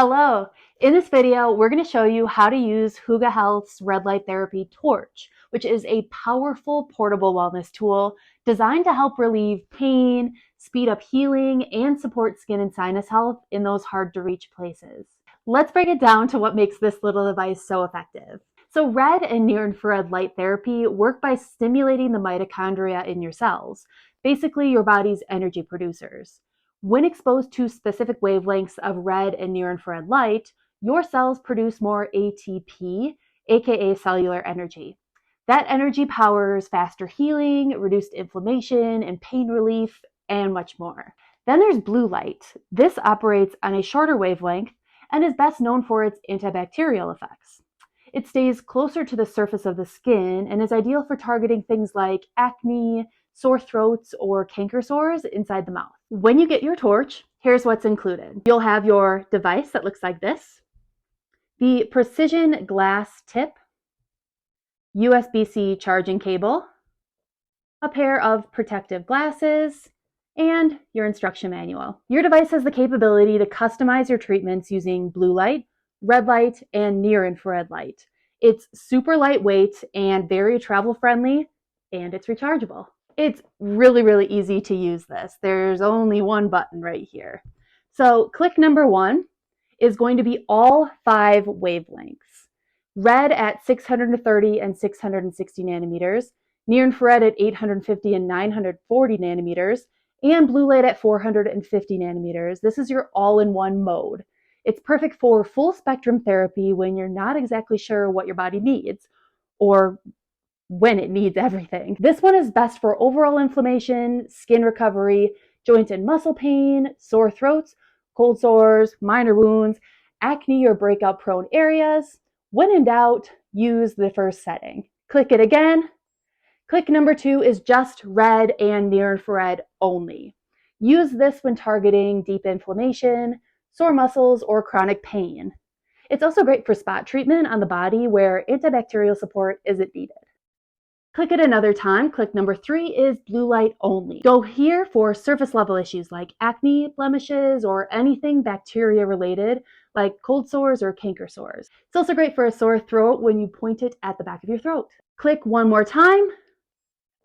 Hello! In this video, we're going to show you how to use Hooga Health's red light therapy torch, which is a powerful portable wellness tool designed to help relieve pain, speed up healing, and support skin and sinus health in those hard to reach places. Let's break it down to what makes this little device so effective. So red and near-infrared light therapy work by stimulating the mitochondria in your cells, basically your body's energy producers. When exposed to specific wavelengths of red and near-infrared light, your cells produce more ATP, aka cellular energy. That energy powers faster healing, reduced inflammation, and pain relief, and much more. Then there's blue light. This operates on a shorter wavelength and is best known for its antibacterial effects. It stays closer to the surface of the skin and is ideal for targeting things like acne, sore throats, or canker sores inside the mouth. When you get your torch, here's what's included. You'll have your device that looks like this, the precision glass tip, USB-C charging cable, a pair of protective glasses, and your instruction manual. Your device has the capability to customize your treatments using blue light, red light, and near-infrared light. It's super lightweight and very travel-friendly, and it's rechargeable. It's really easy to use this. There's only one button right here. So click number 1 is going to be all 5 wavelengths. Red at 630 and 660 nanometers, near-infrared at 850 and 940 nanometers, and blue light at 450 nanometers. This is your all-in-one mode. It's perfect for full spectrum therapy when you're not exactly sure what your body needs or when it needs everything. This one is best for overall inflammation, skin recovery, joint and muscle pain, sore throats, cold sores, minor wounds, acne or breakout prone areas. When in doubt, use the first setting. Click it again. Click number 2 is just red and near-infrared only. Use this when targeting deep inflammation, sore muscles, or chronic pain. It's also great for spot treatment on the body where antibacterial support isn't needed. Click it another time. Click number 3 is blue light only. Go here for surface level issues like acne, blemishes, or anything bacteria related like cold sores or canker sores. It's also great for a sore throat when you point it at the back of your throat. Click one more time.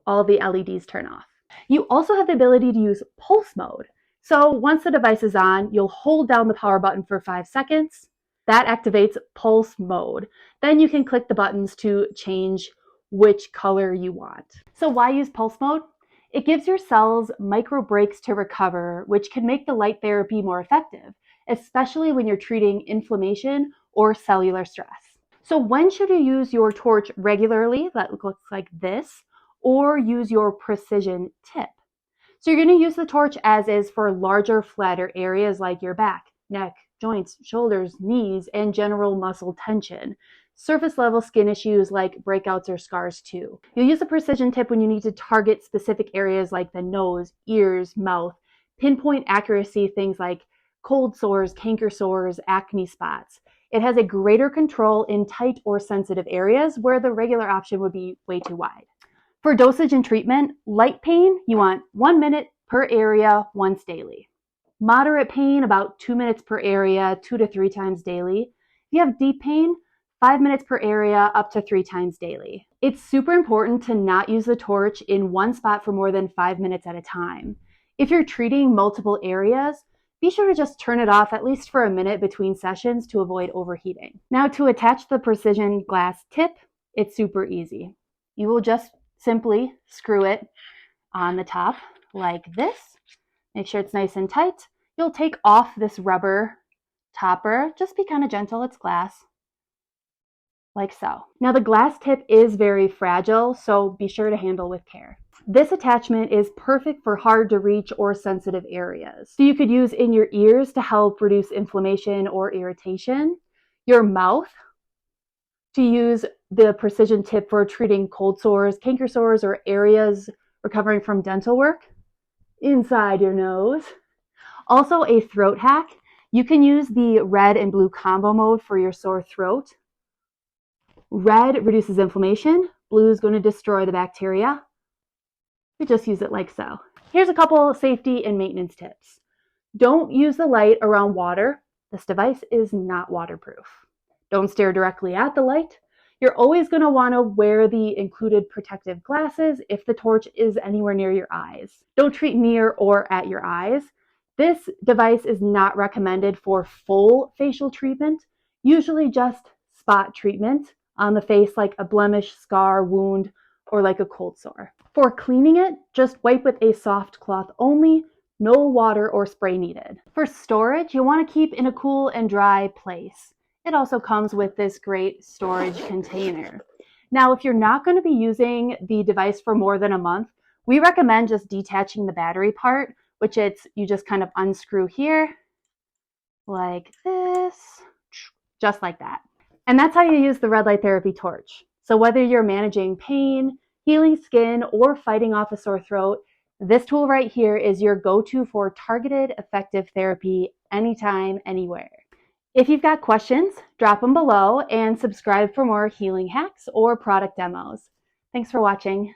All the LEDs turn off. You also have the ability to use pulse mode. So once the device is on, you'll hold down the power button for 5 seconds. That activates pulse mode. Then you can click the buttons to change which color you want. So why use pulse mode? It gives your cells micro breaks to recover, which can make the light therapy more effective, especially when you're treating inflammation or cellular stress. So when should you use your torch regularly, that looks like this, or use your precision tip? So you're going to use the torch as is for larger, flatter areas like your back, neck, joints, shoulders, knees, and general muscle tension. Surface level skin issues like breakouts or scars too. You'll use a precision tip when you need to target specific areas like the nose, ears, mouth, pinpoint accuracy, things like cold sores, canker sores, acne spots. It has a greater control in tight or sensitive areas where the regular option would be way too wide. For dosage and treatment, light pain, you want 1 minute per area once daily. Moderate pain, about 2 minutes per area, 2 to 3 times daily. If you have deep pain, 5 minutes per area, up to 3 times daily. It's super important to not use the torch in one spot for more than 5 minutes at a time. If you're treating multiple areas, be sure to just turn it off at least for a minute between sessions to avoid overheating. Now to attach the precision glass tip, it's super easy. You will just simply screw it on the top like this. Make sure it's nice and tight. You'll take off this rubber topper. Just be kind of gentle, it's glass. Like so. Now the glass tip is very fragile, so be sure to handle with care. This attachment is perfect for hard to reach or sensitive areas. So you could use in your ears to help reduce inflammation or irritation, your mouth to use the precision tip for treating cold sores, canker sores, or areas recovering from dental work, inside your nose. Also a throat hack. You can use the red and blue combo mode for your sore throat. Red reduces inflammation, blue is going to destroy the bacteria. You just use it like so. Here's a couple safety and maintenance tips. Don't use the light around water. This device is not waterproof. Don't stare directly at the light. You're always going to want to wear the included protective glasses if the torch is anywhere near your eyes. Don't treat near or at your eyes. This device is not recommended for full facial treatment, usually just spot treatment on the face like a blemish, scar, wound, or like a cold sore. For cleaning it, just wipe with a soft cloth only, no water or spray needed. For storage, you want to keep in a cool and dry place. It also comes with this great storage container. Now, if you're not going to be using the device for more than a month, we recommend just detaching the battery part, which you just kind of unscrew here like this, just like that. And that's how you use the red light therapy torch. So whether you're managing pain, healing skin, or fighting off a sore throat, this tool right here is your go-to for targeted, effective therapy anytime, anywhere. If you've got questions, drop them below and subscribe for more healing hacks or product demos. Thanks for watching.